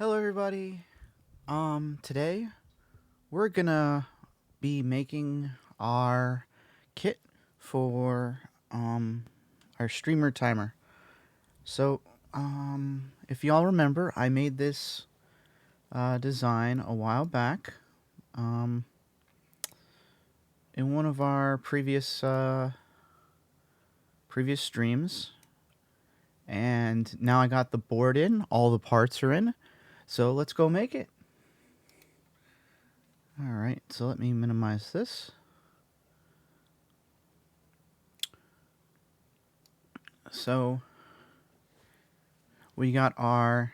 Hello everybody. Today we're gonna be making our kit for our streamer timer. So, if y'all remember, I made this design a while back in one of our previous streams, and now I got the board in, all the parts are in. So let's go make it. Alright, so let me minimize this. So we got our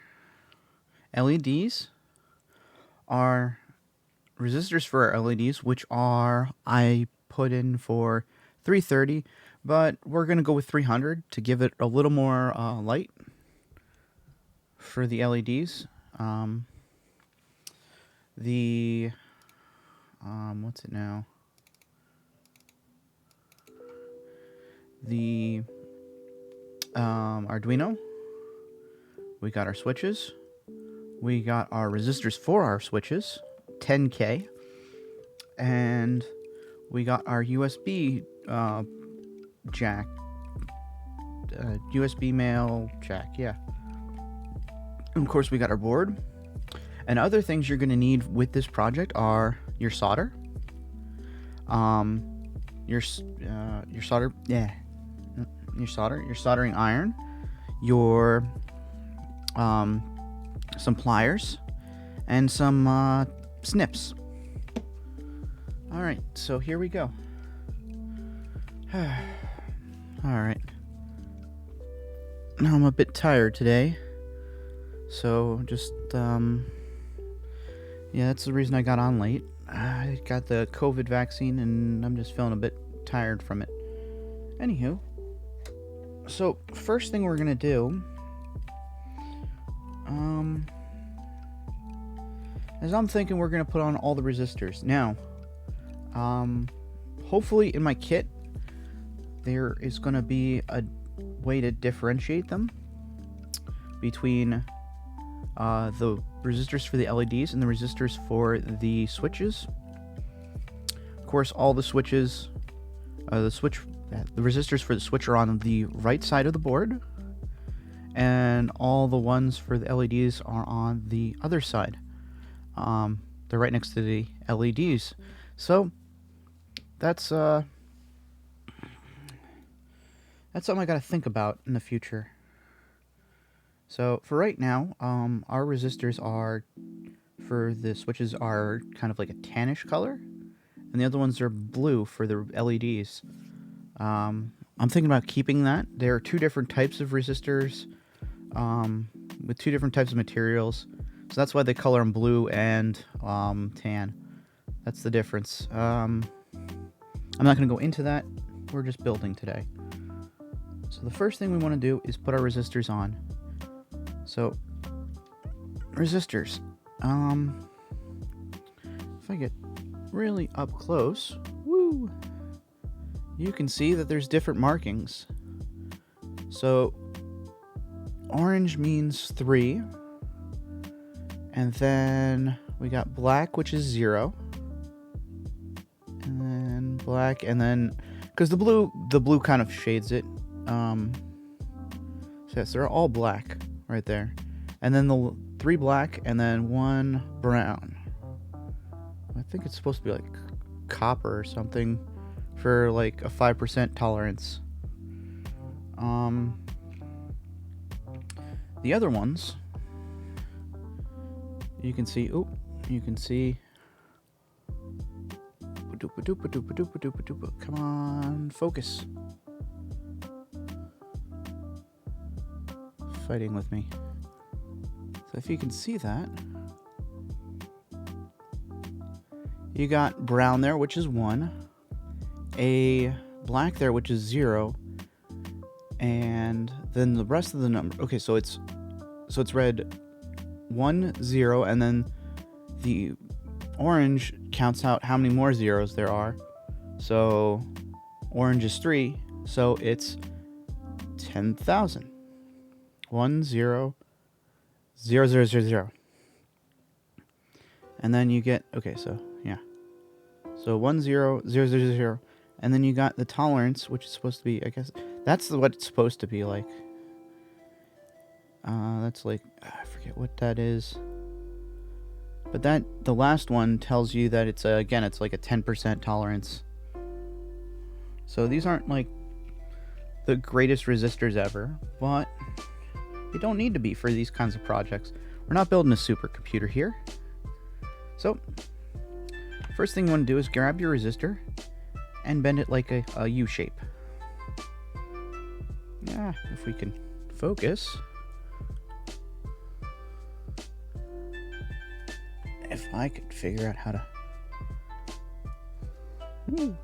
LEDs, our resistors for our LEDs, which are, I put in for 330, but we're going to go with 300 to give it a little more light for the LEDs. What's it now? The Arduino. We got our switches. We got our resistors for our switches, 10K. And we got our USB jack. USB male jack, yeah. And of course, we got our board. And other things you're going to need with this project are your solder, your soldering iron, your some pliers, and some snips. All right, so here we go. All right. Now I'm a bit tired today, so just yeah, that's the reason I got on late. I got the COVID vaccine and I'm just feeling a bit tired from it. Anywho, so first thing we're gonna do is I'm thinking we're gonna put on all the resistors. Now, hopefully in my kit there is gonna be a way to differentiate them between the resistors for the LEDs and the resistors for the switches. Of course, all the switches, the resistors for the switch are on the right side of the board, and all the ones for the LEDs are on the other side. They're right next to the LEDs. So that's something I gotta think about in the future. So for right now, our resistors are, for the switches, are kind of like a tannish color, and the other ones are blue for the LEDs. I'm thinking about keeping that. There are two different types of resistors with two different types of materials, so that's why they color them blue and tan. That's the difference. I'm not going to go into that. We're just building today. So the first thing we want to do is put our resistors on. So, resistors. If I get really up close, woo, you can see that there's different markings. So, orange means 3, and then we got black, which is 0, and then black, and then, because the blue kind of shades it. So yes, they're all black right there, and then the 3 black, and then 1 brown. I think it's supposed to be like copper or something for like a 5% tolerance. The other ones, you can see. Come on, focus. Fighting with me. So if you can see that, you got brown there, which is 1, a black there, which is 0, and then the rest of the number. Okay, so it's red 1, 0, and then the orange counts out how many more zeros there are. So orange is 3, so it's 10,000. 1 0 0 0 0 0. And then you get, okay, so yeah. So 1 0 0 0 0, and then you got the tolerance, which is supposed to be, I guess that's what it's supposed to be like. That's like, I forget what that is. But the last one tells you that it's again, it's like a 10% tolerance. So these aren't like the greatest resistors ever, but you don't need to be for these kinds of projects. We're not building a supercomputer here. So first thing you want to do is grab your resistor and bend it like a U shape. Yeah, if we can focus. If I could figure out how to... Ooh.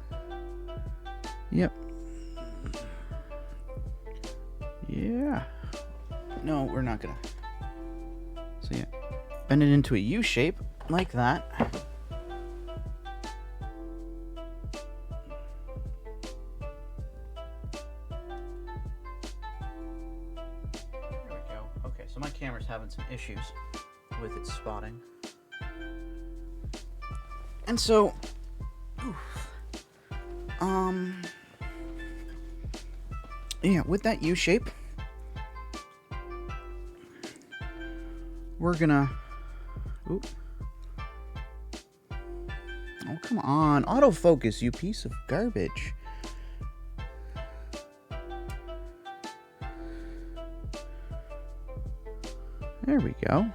Yep. Yeah. No, we're not gonna. So yeah, bend it into a U shape like that. There we go. Okay, so my camera's having some issues with its spotting. And so, yeah, with that U shape, we're gonna, oh, come on, autofocus, you piece of garbage. There we go.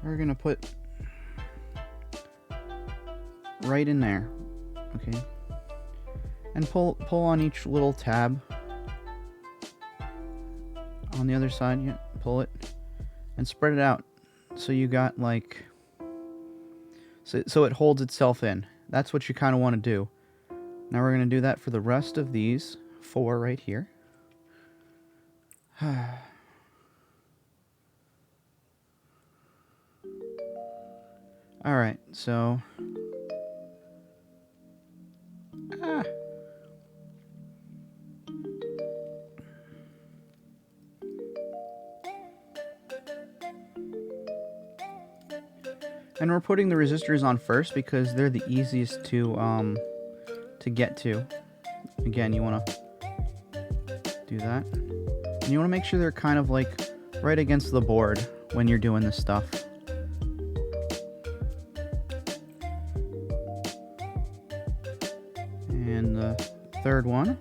We're gonna put right in there, okay, and pull on each little tab on the other side. Yeah, pull it and spread it out so you got like so it holds itself in. That's what you kind of want to do. Now we're gonna do that for the rest of these 4 right here. Alright, so... And we're putting the resistors on first because they're the easiest to get to. Again, you want to do that. And you want to make sure they're kind of like right against the board when you're doing this stuff. And the third one.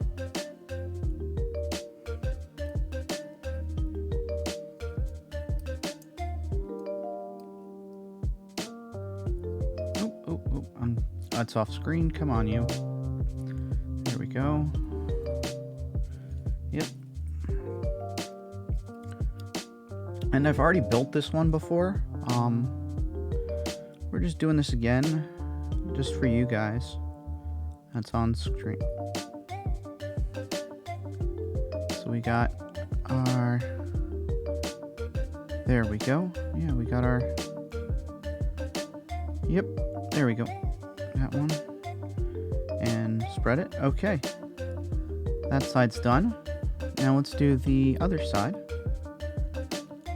That's off screen. Come on, you. There we go. Yep. And I've already built this one before. We're just doing this again, just for you guys. That's on screen. So we got our... There we go. Yeah, we got our... Yep, there we go. That one. And spread it. Okay. That side's done. Now let's do the other side.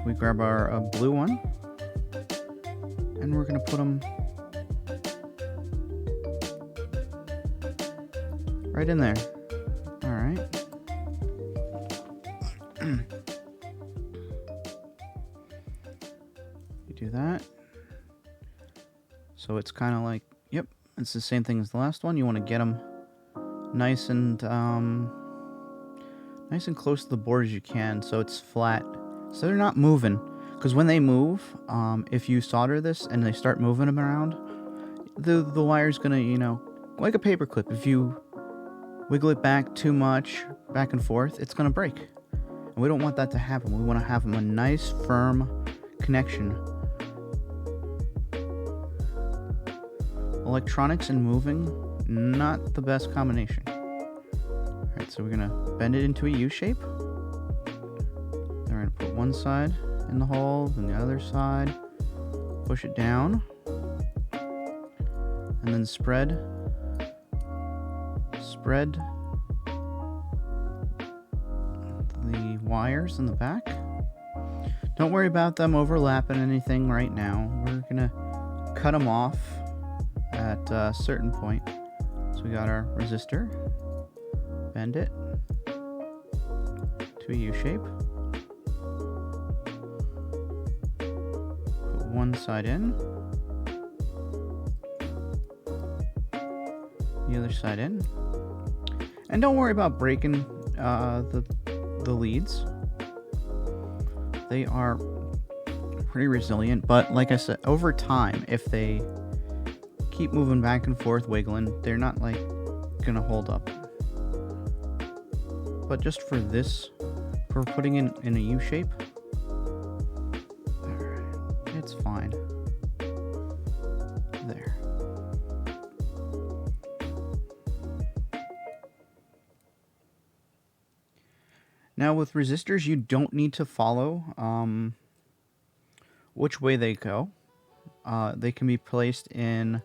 We grab our blue one. And we're going to put them right in there. Alright. You do that. So it's kind of like, yep, it's the same thing as the last one. You want to get them nice and close to the board as you can, so it's flat, so they're not moving. Because when they move, if you solder this and they start moving them around, the wire's gonna, you know, like a paper clip. If you wiggle it back too much, back and forth, it's gonna break. And we don't want that to happen. We want to have them a nice, firm connection. Electronics and moving, not the best combination. Alright, so we're gonna bend it into a U shape. Then we're gonna put one side in the hole, then the other side. Push it down. And then spread the wires in the back. Don't worry about them overlapping anything right now. We're gonna cut them off at a certain point. So we got our resistor. Bend it to a U shape. Put one side in. The other side in. And don't worry about breaking the leads. They are pretty resilient, but like I said, over time, if they keep moving back and forth, wiggling, they're not like gonna hold up. But just for this, for putting in a U shape, it's fine. There. Now with resistors, you don't need to follow which way they go. They can be placed in...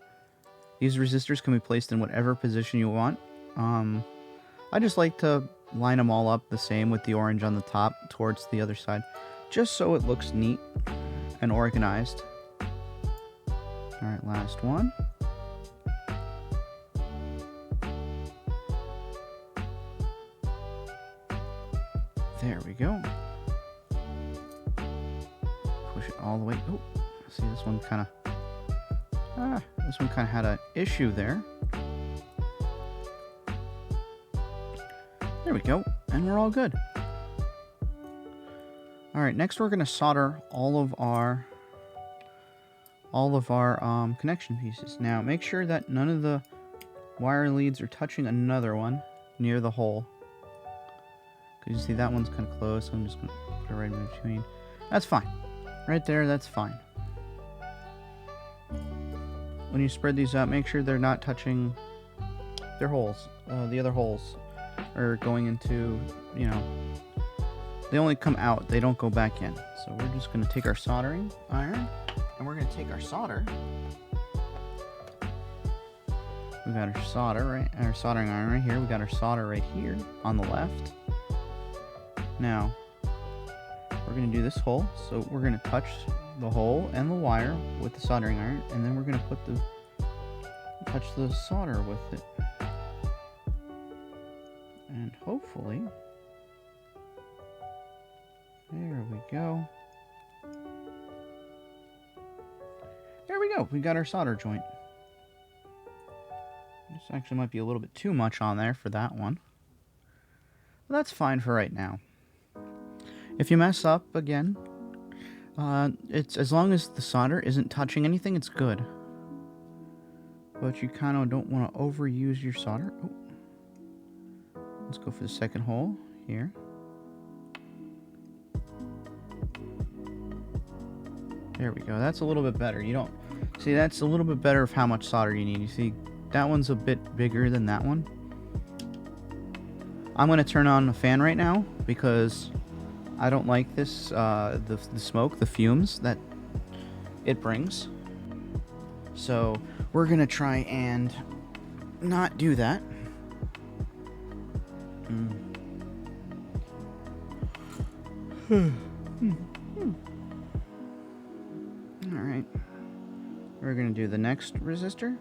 These resistors can be placed in whatever position you want. I just like to line them all up the same with the orange on the top towards the other side, just so it looks neat and organized. Alright, last one. There we go. Push it all the way. Oh, see, this one kind of had an issue there. There we go, and we're all good. All right, next we're gonna solder all of our connection pieces. Now, make sure that none of the wire leads are touching another one near the hole. Because you see that one's kind of close, so I'm just gonna put it right in between. That's fine. Right there, that's fine. When you spread these out, make sure they're not touching their holes. The other holes are going into, you know, they only come out, they don't go back in. So we're just going to take our soldering iron, and we're going to take our solder. We got our solder, right? Our soldering iron right here. We got our solder right here on the left. Now, we're going to do this hole. So we're going to touch the hole and the wire with the soldering iron, and then we're going to touch the solder with it. And hopefully, there we go. There we go. We got our solder joint. This actually might be a little bit too much on there for that one. But that's fine for right now. If you mess up again, it's as long as the solder isn't touching anything, it's good. But you kind of don't want to overuse your solder. Oh. Let's go for the second hole here. There we go. That's a little bit better. You don't see, that's a little bit better of how much solder you need. You see, that one's a bit bigger than that one. I'm going to turn on the fan right now because I don't like this, the smoke, the fumes that it brings. So we're going to try and not do that. Alright. We're going to do the next resistor.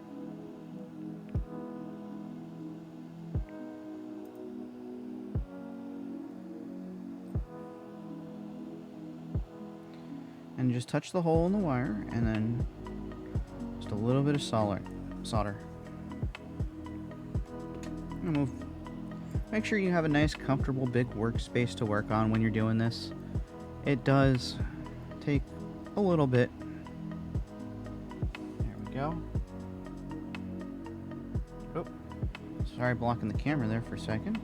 And just touch the hole in the wire, and then just a little bit of solder. Make sure you have a nice, comfortable, big workspace to work on when you're doing this. It does take a little bit. There we go. Oh, sorry, blocking the camera there for a second.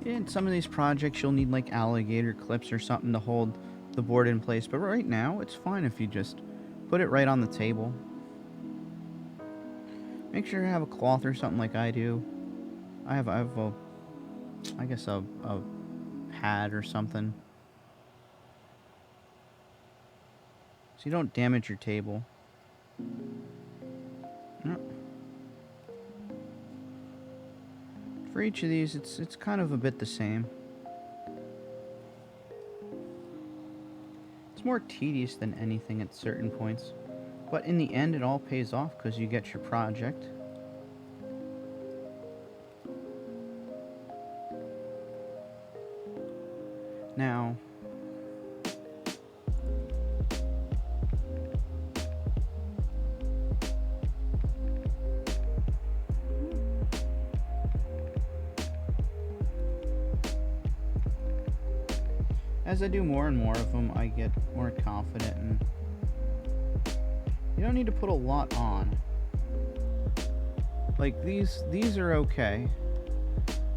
In some of these projects, you'll need like alligator clips or something to hold the board in place, but right now, it's fine if you just put it right on the table. Make sure you have a cloth or something like I do. I have a, I guess a pad or something, so you don't damage your table. No. For each of these, it's kind of a bit the same. It's more tedious than anything at certain points. But in the end, it all pays off because you get your project. Now, as I do more and more of them, I get more confident, and you don't need to put a lot on. Like these are okay.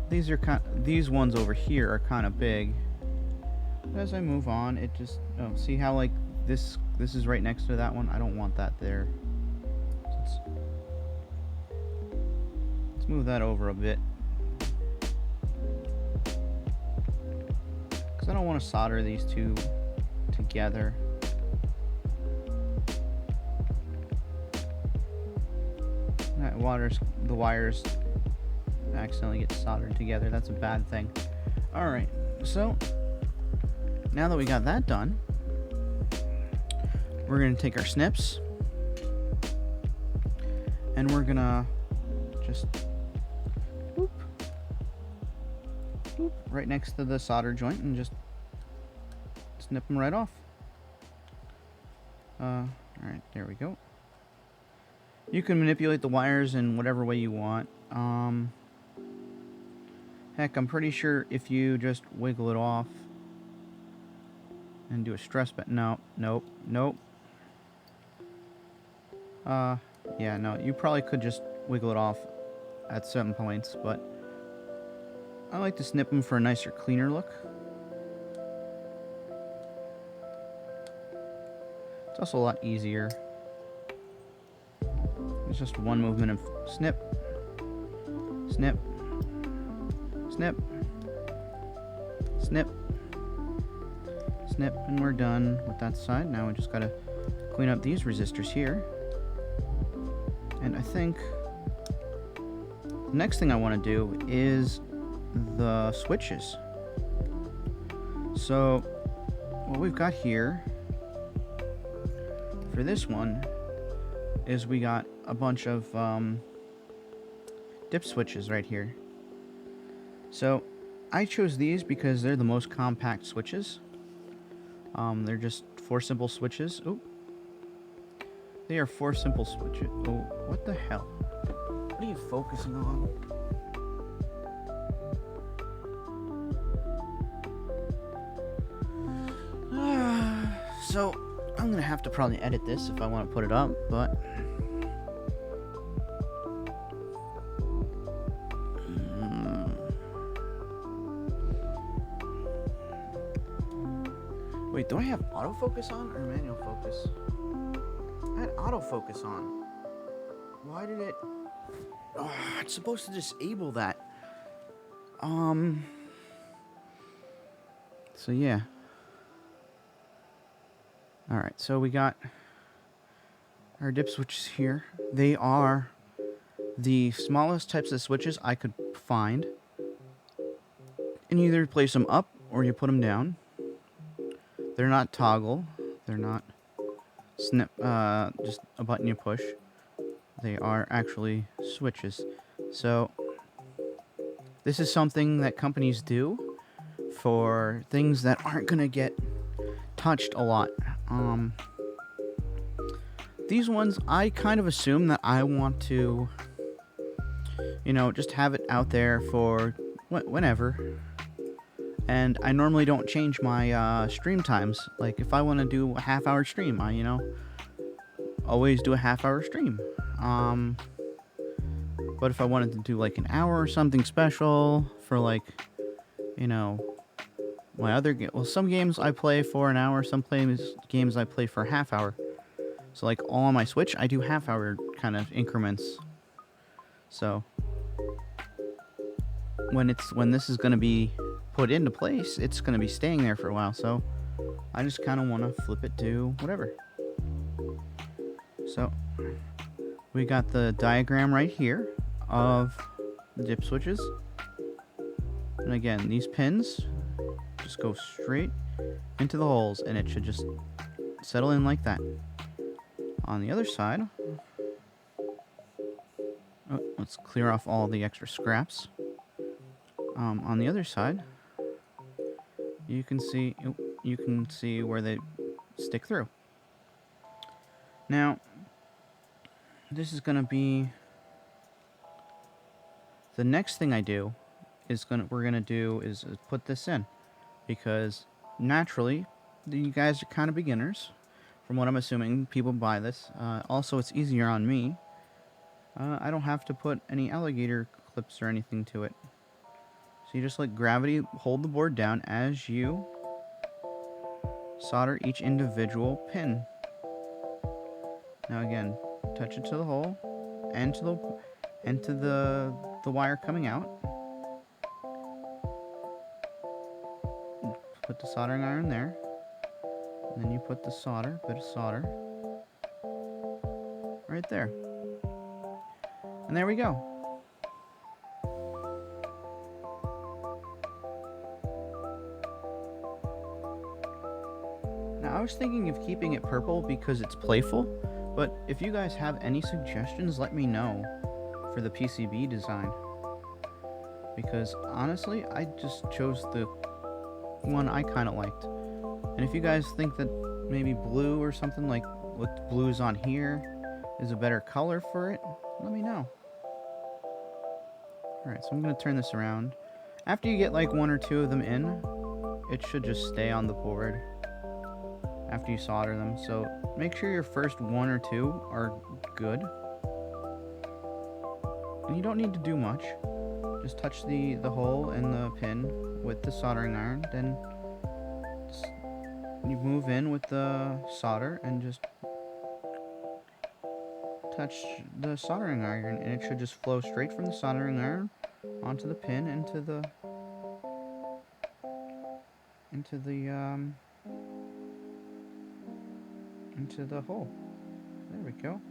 These ones over here are kind of big. But as I move on, it just see how like this is right next to that one. I don't want that there. Let's move that over a bit. I don't want to solder these two together. The wires accidentally get soldered together. That's a bad thing. Alright, so now that we got that done, we're going to take our snips and we're going to just boop, boop, right next to the solder joint and just snip them right off. Alright, there we go. You can manipulate the wires in whatever way you want. Heck, I'm pretty sure if you just wiggle it off and do a stress bend. No, nope, nope. Yeah, no, you probably could just wiggle it off at certain points, but I like to snip them for a nicer, cleaner look. It's also a lot easier. It's just one movement of snip, snip, snip, snip, snip, and we're done with that side. Now we just gotta clean up these resistors here. And I think the next thing I want to do is the switches. So what we've got here for this one is we got a bunch of dip switches right here. So I chose these because they're the most compact switches. They're just 4 simple switches. Oh, they are 4 simple switches. Oh, what the hell? What are you focusing on? So I'm gonna have to probably edit this if I want to put it up, but wait, do I have autofocus on or manual focus? I had autofocus on. Why did it? Oh, it's supposed to disable that. So yeah. Alright, so we got our dip switches here. They are the smallest types of switches I could find. And you either place them up or you put them down. They're not toggle. They're not snip, just a button you push. They are actually switches. So this is something that companies do for things that aren't going to get touched a lot. These ones, I kind of assume that I want to, you know, just have it out there for whenever. And I normally don't change my stream times. Like, if I want to do a half-hour stream, I, you know, always do a half-hour stream. But if I wanted to do, like, an hour or something special for, like, you know, my other well, some games I play for an hour, some games I play for a half hour. So, like, all on my Switch, I do half-hour kind of increments. So when this is going to be put into place, it's going to be staying there for a while. So I just kind of want to flip it to whatever. So we got the diagram right here of the dip switches. And again, these pins just go straight into the holes, and it should just settle in like that. On the other side, let's clear off all the extra scraps. On the other side, you can see where they stick through. Now, this is gonna be the next thing I do. We're gonna do is put this in, because naturally, you guys are kind of beginners. From what I'm assuming, people buy this. Also, it's easier on me. I don't have to put any alligator clips or anything to it. So you just let gravity hold the board down as you solder each individual pin. Now again, touch it to the hole and to the wire coming out. Put the soldering iron there. And then you put the bit of solder right there. And there we go. Now I was thinking of keeping it purple because it's playful, but if you guys have any suggestions, let me know for the PCB design. Because honestly, I just chose the one I kind of liked. And if you guys think that maybe blue or something like what blue's on here is a better color for it, let me know. Alright, so I'm going to turn this around. After you get like one or two of them in, it should just stay on the board after you solder them. So make sure your first one or two are good. And you don't need to do much. Just touch the hole and the pin with the soldering iron, then you move in with the solder and just touch the soldering iron, and it should just flow straight from the soldering iron onto the pin into the hole. There we go.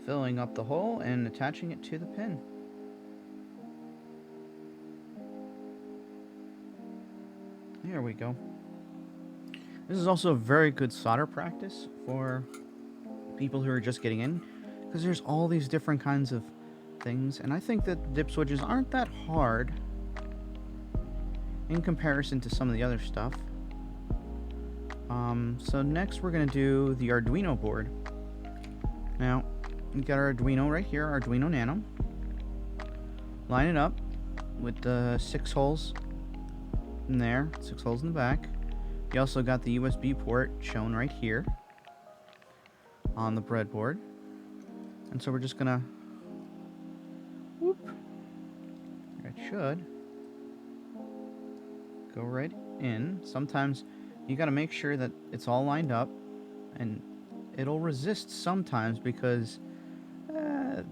Filling up the hole and attaching it to the pin. There we go. This is also a very good solder practice for people who are just getting in, because there's all these different kinds of things, and I think that dip switches aren't that hard in comparison to some of the other stuff. So next we're going to do the Arduino board. Now, we've got our Arduino right here, Arduino Nano. Line it up with the 6 holes in there, 6 holes in the back. You also got the USB port shown right here on the breadboard. And so we're just gonna whoop. It should go right in. Sometimes you gotta make sure that it's all lined up, and it'll resist sometimes because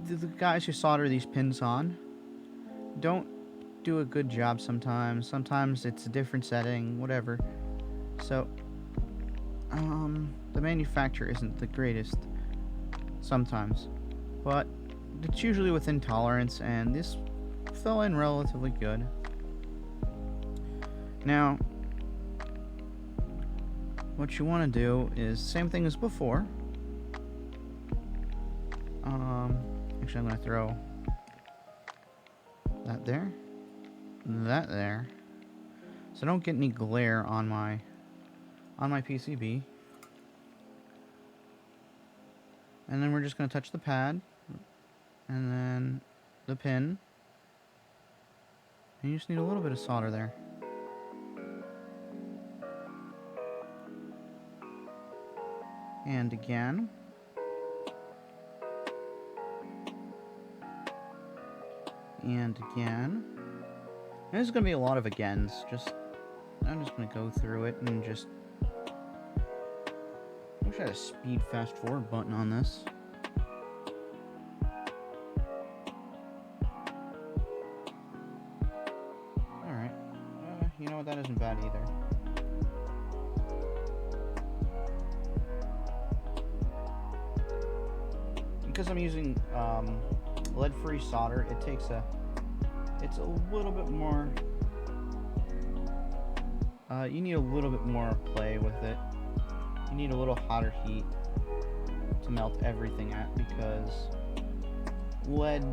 the guys who solder these pins on don't do a good job sometimes. Sometimes it's a different setting, whatever. So, the manufacturer isn't the greatest sometimes, but it's usually within tolerance, and this fell in relatively good. Now, what you want to do is same thing as before. Actually, I'm going to throw that there, that there, so I don't get any glare on my PCB. And then we're just going to touch the pad, and then the pin, and you just need a little bit of solder there. And again. And again. And there's going to be a lot of agains. I'm just going to go through it and just... I wish I had a speed fast forward button on this. Alright. You know what? That isn't bad either. Because I'm using lead-free solder, it it's a little bit more, you need a little bit more play with it. You need a little hotter heat to melt everything at, because lead's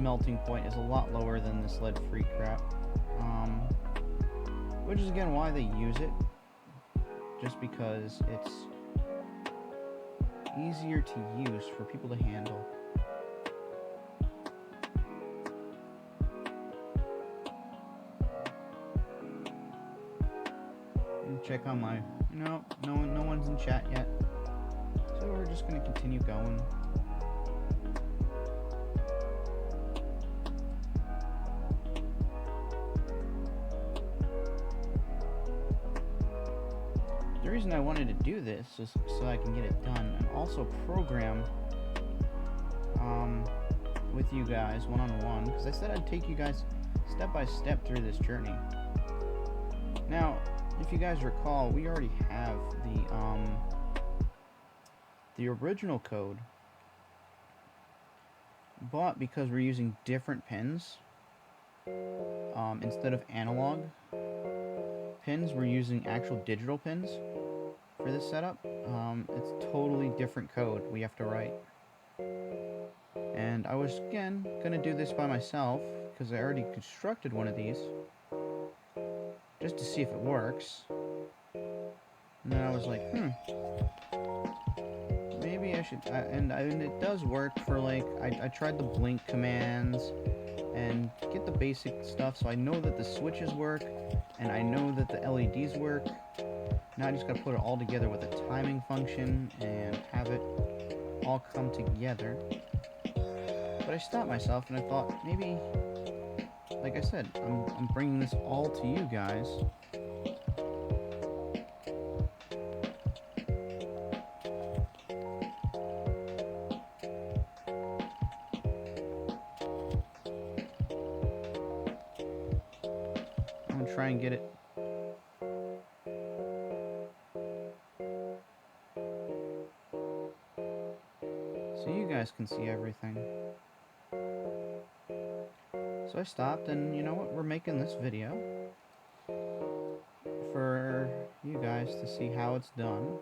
melting point is a lot lower than this lead-free crap. Which is again why they use it, just because it's easier to use for people to handle. Check on my, no one's in chat yet, so we're just gonna continue going. The reason I wanted to do this is so I can get it done and also program with you guys one-on-one, because I said I'd take you guys step by step through this journey. Now, if you guys recall, we already have the original code, but because we're using different pins instead of analog pins, we're using actual digital pins for this setup. It's totally different code we have to write, and I was again gonna do this by myself because I already constructed one of these just to see if it works. And then I was like, maybe I should, and it does work for, like, I tried the blink commands and get the basic stuff, so I know that the switches work, and I know that the LEDs work. Now I just gotta put it all together with a timing function and have it all come together. But I stopped myself and I thought, maybe, like I said, I'm bringing this all to you guys. I'm gonna try and get it. So you guys can see everything. So I stopped, and you know what? We're making this video for you guys to see how it's done.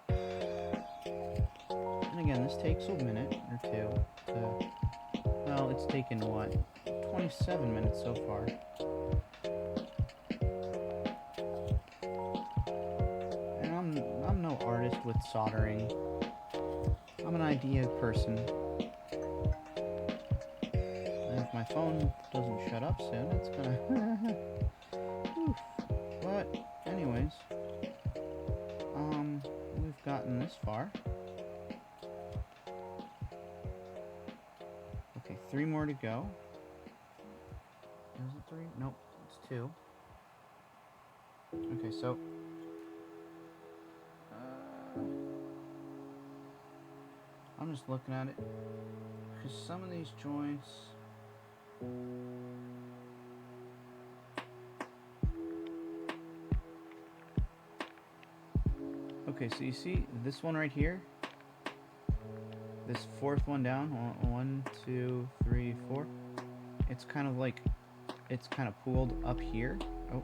And again, this takes a minute or two to, well, it's taken what, 27 minutes so far. And I'm no artist with soldering. I'm an idea person. If my phone doesn't shut up soon, it's gonna But anyways, we've gotten this far. Okay, 3 more to go. Is it 3? Nope, it's 2. Okay, so I'm just looking at it, because some of these joints, okay, so you see this one right here, this 4th one down, 1, 2, 3, 4, it's kind of like, it's kind of pooled up here. Oh,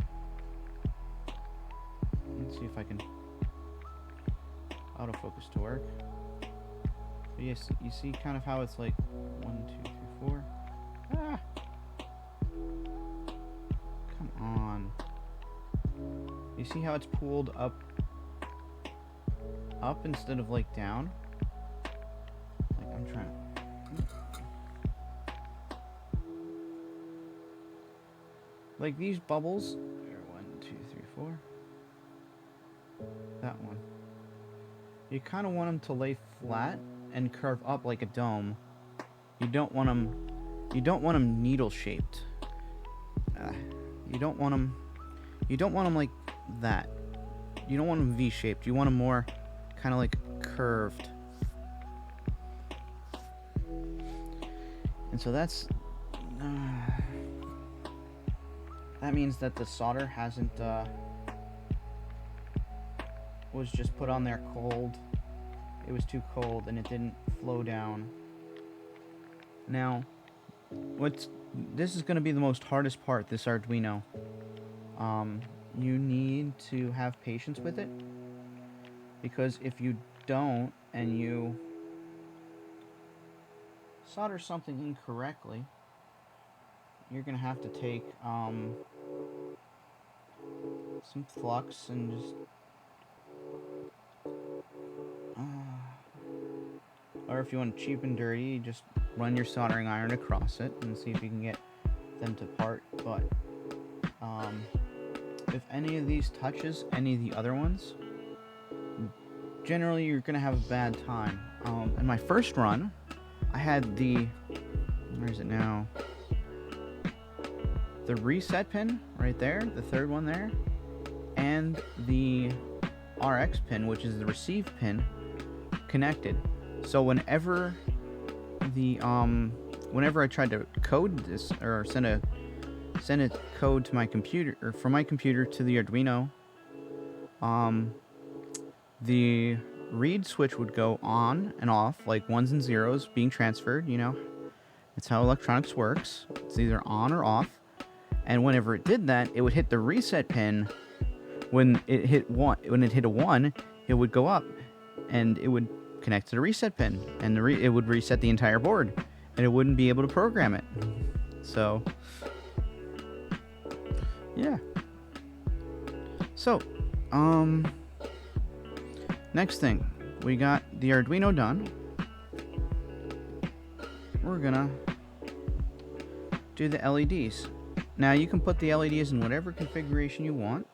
let's see if I can autofocus to work. But yes, you see kind of how it's like 1, 2, 3, 4. Ah! Come on. You see how it's pulled up instead of like down? Like I'm trying to... Like these bubbles, 1, 2, 3, 4. That one. You kind of want them to lay flat and curve up like a dome. You don't want them needle shaped. You don't want them like that. You don't want them V-shaped. You want them more kind of like curved. And so that's that means that the solder hasn't was just put on there cold. It was too cold and it didn't flow down. Now, This is going to be the most hardest part, this Arduino. You need to have patience with it, because if you don't and you solder something incorrectly, you're going to have to take some flux and just or if you want cheap and dirty, just run your soldering iron across it and see if you can get them to part. But if any of these touches any of the other ones, generally you're gonna have a bad time. In my first run, I had the, where is it now? The reset pin right there, the third one there, and the RX pin, which is the receive pin, connected. So whenever I tried to code this or send a code to my computer, or from my computer to the Arduino, the read switch would go on and off, like ones and zeros being transferred. You know, it's how electronics works. It's either on or off. And whenever it did that, it would hit the reset pin. When it hit a 1, it would go up, and it would connect to the reset pin, and it would reset the entire board, and it wouldn't be able to program it. So, yeah. So, next thing, we got the Arduino done. We're gonna do the LEDs. Now, you can put the LEDs in whatever configuration you want.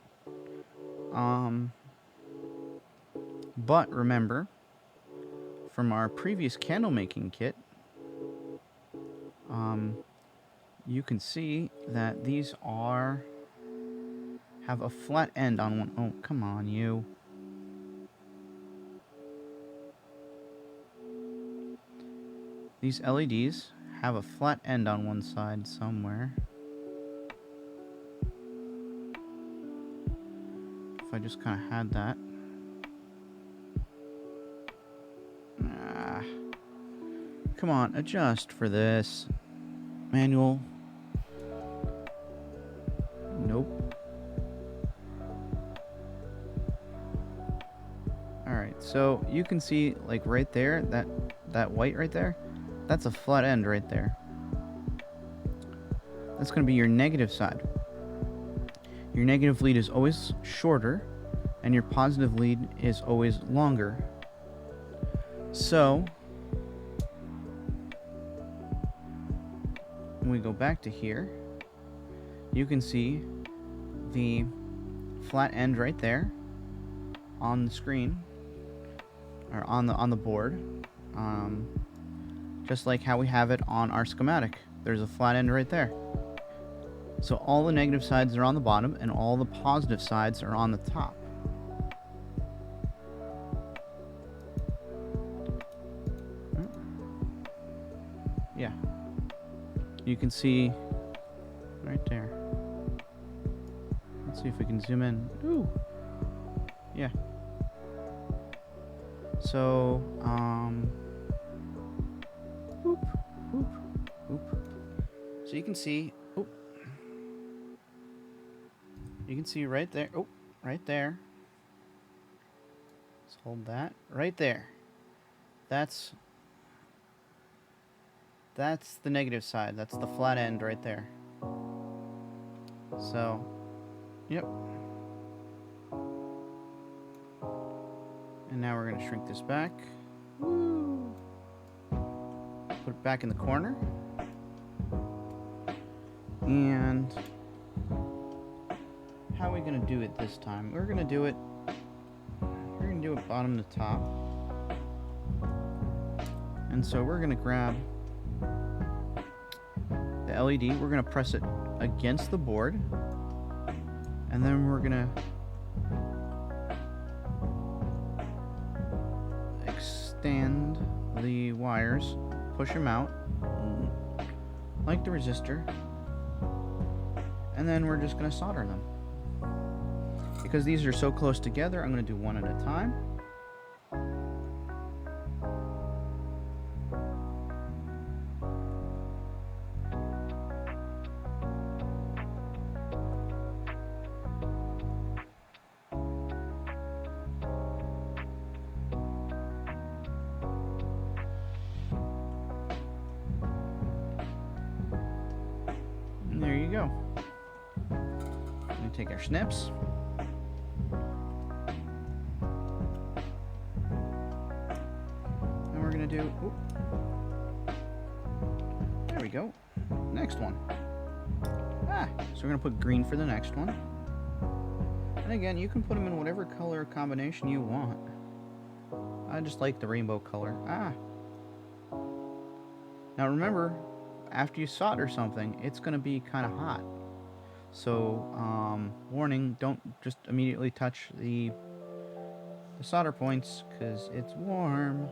But remember, from our previous candle making kit, you can see that these have a flat end on one. Oh, come on, you. These LEDs have a flat end on one side somewhere. If I just kind of had that. Come on, adjust for this. Manual. Nope. Alright, so you can see, like, right there, that white right there, that's a flat end right there. That's going to be your negative side. Your negative lead is always shorter, and your positive lead is always longer. So, when we go back to here, you can see the flat end right there on the screen, or on the board, just like how we have it on our schematic. There's a flat end right there. So all the negative sides are on the bottom, and all the positive sides are on the top. Yeah. You can see right there. Let's see if we can zoom in. Ooh. Yeah. So, whoop, whoop, whoop. So you can see, you can see right there, right there. Let's hold that right there. That's the negative side. That's the flat end right there. So, yep. And now we're going to shrink this back. Woo. Put it back in the corner. And how are we going to do it this time? We're going to do it bottom to top. And so we're going to grab the LED, we're going to press it against the board, and then we're going to extend the wires, push them out like the resistor, and then we're just going to solder them. Because these are so close together, I'm going to do one at a time. go. We take our snips. And we're gonna do, oop. There we go. Next one. So we're gonna put green for the next one. And again, you can put them in whatever color combination you want. I just like the rainbow color. Now remember, after you solder something, it's gonna be kind of hot. So, warning, don't just immediately touch the solder points, because it's warm.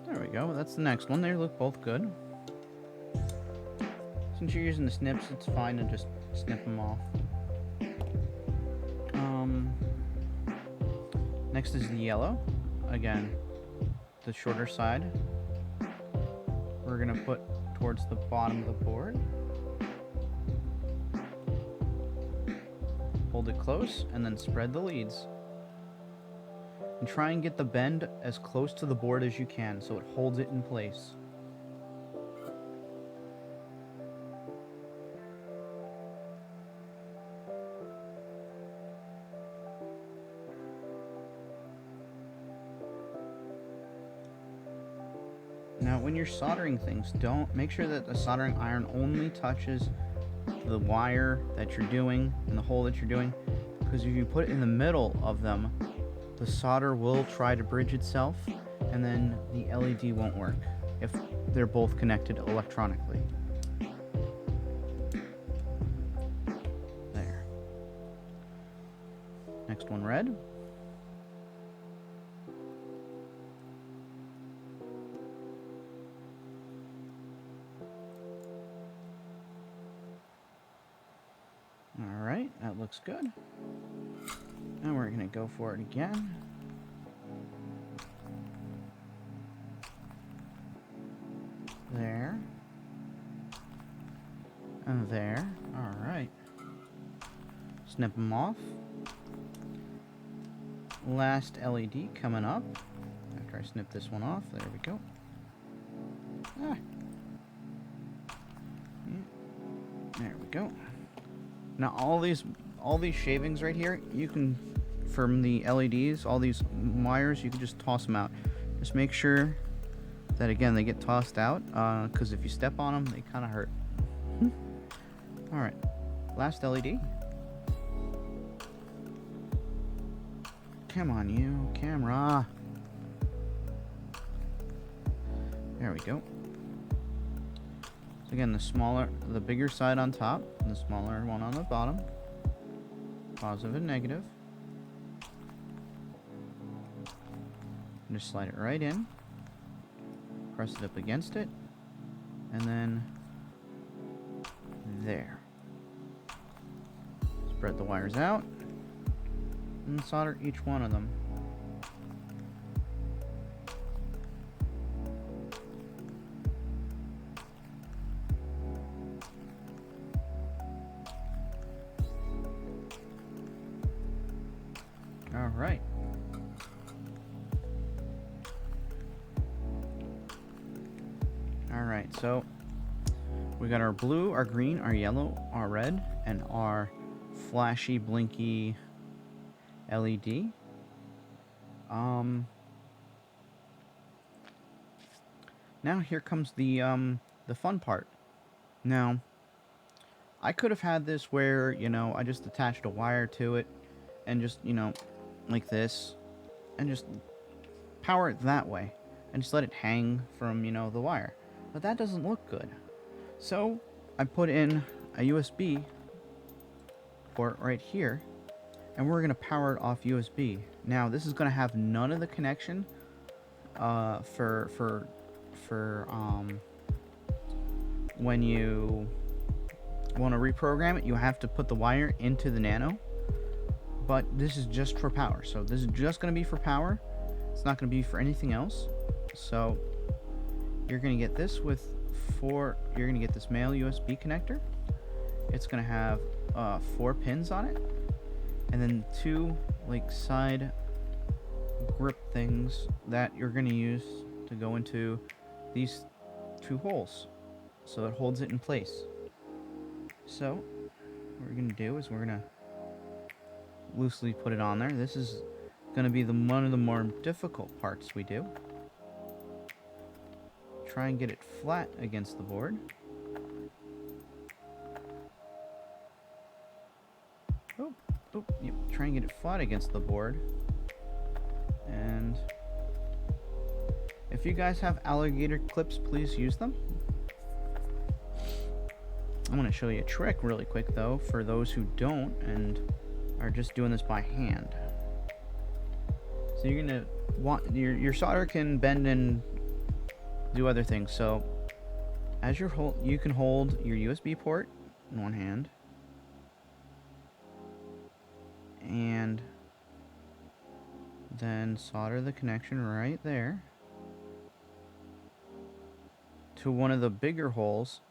There we go, that's the next one. They look both good. Since you're using the snips, it's fine to just snip them off. Next is the yellow. Again, the shorter side. We're gonna put towards the bottom of the board. Hold it close and then spread the leads. And try and get the bend as close to the board as you can so it holds it in place. Now when you're soldering things, make sure that the soldering iron only touches the wire that you're doing and the hole that you're doing, because if you put it in the middle of them, the solder will try to bridge itself, and then the LED won't work if they're both connected electronically. There. Next one, red. Alright, that looks good. Now we're gonna go for it again. There. And there. Alright. Snip them off. Last LED coming up. After I snip this one off. There we go. Yeah. There we go. Now all these shavings right here, you can, from the LEDs, all these wires, you can just toss them out. Just make sure that, again, they get tossed out, because if you step on them, they kind of hurt. Alright, last LED. Come on, you, camera. There we go. So again, the bigger side on top, and the smaller one on the bottom. Positive and negative. And just slide it right in. Press it up against it. And then there. Spread the wires out. And solder each one of them. Alright. Alright, so we got our blue, our green, our yellow, our red, and our flashy, blinky LED. Now here comes the fun part. Now, I could have had this where, I just attached a wire to it and just, like this, and just power it that way and just let it hang from, the wire. But that doesn't look good. So I put in a USB port right here, and we're gonna power it off USB. Now this is gonna have none of the connection for when you want to reprogram it, you have to put the wire into the nano. But this is just for power, so this is just going to be for power. It's not going to be for anything else. So you're going to get this you're going to get this male USB connector, it's gonna have 4 pins on it, and then 2 like side grip things that you're gonna use to go into these 2 holes, so it holds it in place. So what we're gonna do is we're gonna loosely put it on there. This is gonna be one of the more difficult parts we do. Try and get it flat against the board. Yep. Try and get it flat against the board. And if you guys have alligator clips, please use them. I'm going to show you a trick really quick, though, for those who don't and are just doing this by hand. So you're going to want your solder can bend and do other things. So as you can hold your USB port in one hand, and then solder the connection right there to one of the bigger holes,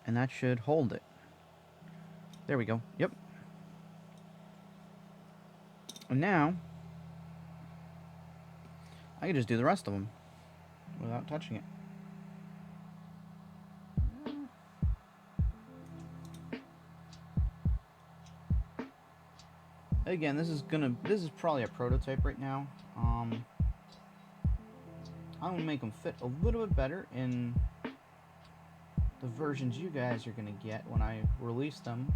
and that should hold it. There we go. Yep. And now I can just do the rest of them without touching it. Again, this is probably a prototype right now. I'm gonna make them fit a little bit better in the versions you guys are gonna get when I release them.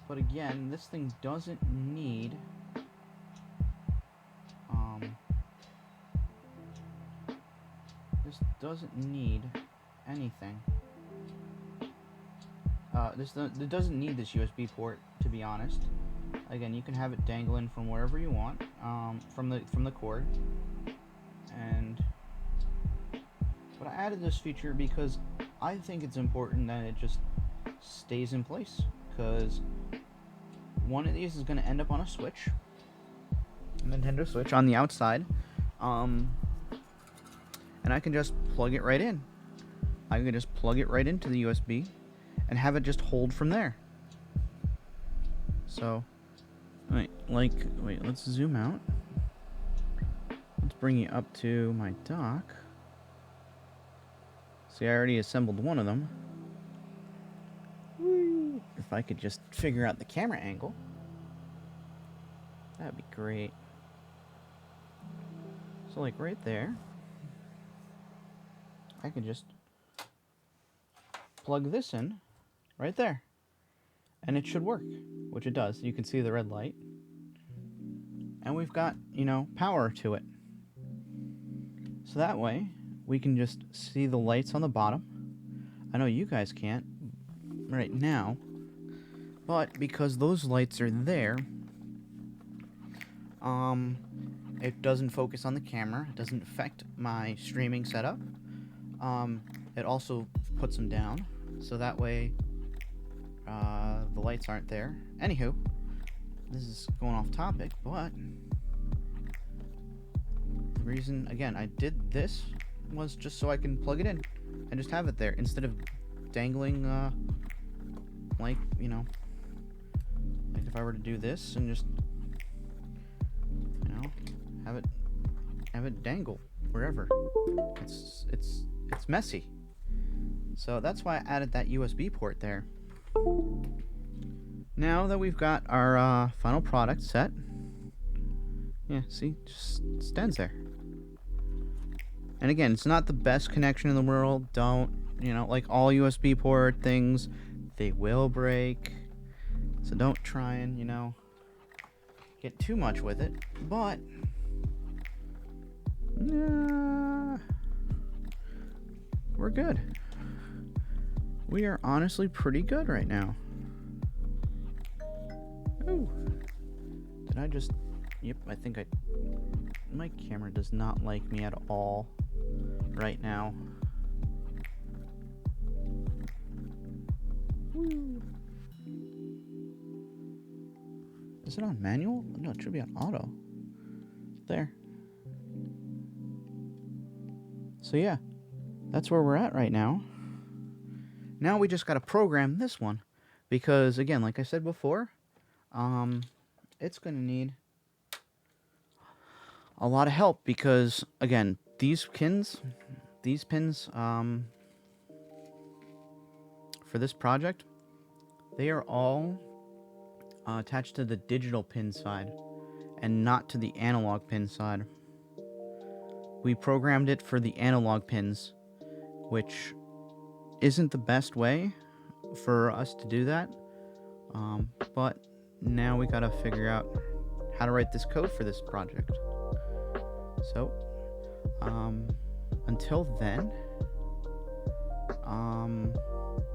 But again, this thing doesn't need anything. It doesn't need this USB port, to be honest. Again, you can have it dangling from wherever you want, from the cord. But I added this feature because I think it's important that it just stays in place, because one of these is going to end up on a Switch, a Nintendo Switch on the outside, and I can just plug it right in. I can just plug it right into the USB and have it just hold from there. So, wait, let's zoom out. Let's bring you up to my dock. See, I already assembled one of them. Woo. If I could just figure out the camera angle, that'd be great. So, like right there, I can just plug this in right there, and it should work, which it does. You can see the red light, and we've got, power to it. So that way we can just see the lights on the bottom. I know you guys can't right now, but because those lights are there, it doesn't focus on the camera. It doesn't affect my streaming setup. It also puts them down, so that way the lights aren't there. Anywho, this is going off topic, but the reason, again, I did this was just so I can plug it in and just have it there instead of dangling, like if I were to do this and just, have it dangle wherever. It's messy. So that's why I added that USB port there. Now that we've got our final product set, yeah, see, just stands there. And again, it's not the best connection in the world. Don't, like all USB port things, they will break. So don't try and, get too much with it. But we're good. We are honestly pretty good right now. Ooh. Did I just... Yep, I think my camera does not like me at all right now. Woo. Is it on manual? No, it should be on auto. There. So yeah, that's where we're at right now. Now we just got to program this one, because again, like I said before, it's going to need a lot of help, because again, these pins for this project, they are all attached to the digital pin side and not to the analog pin side. We programmed it for the analog pins, which isn't the best way for us to do that, but now we gotta figure out how to write this code for this project. So until then,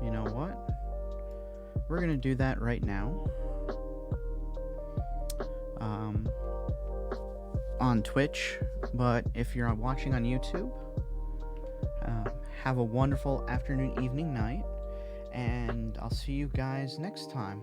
you know what, we're gonna do that right now on Twitch, but if you're watching on YouTube, have a wonderful afternoon, evening, night, and I'll see you guys next time.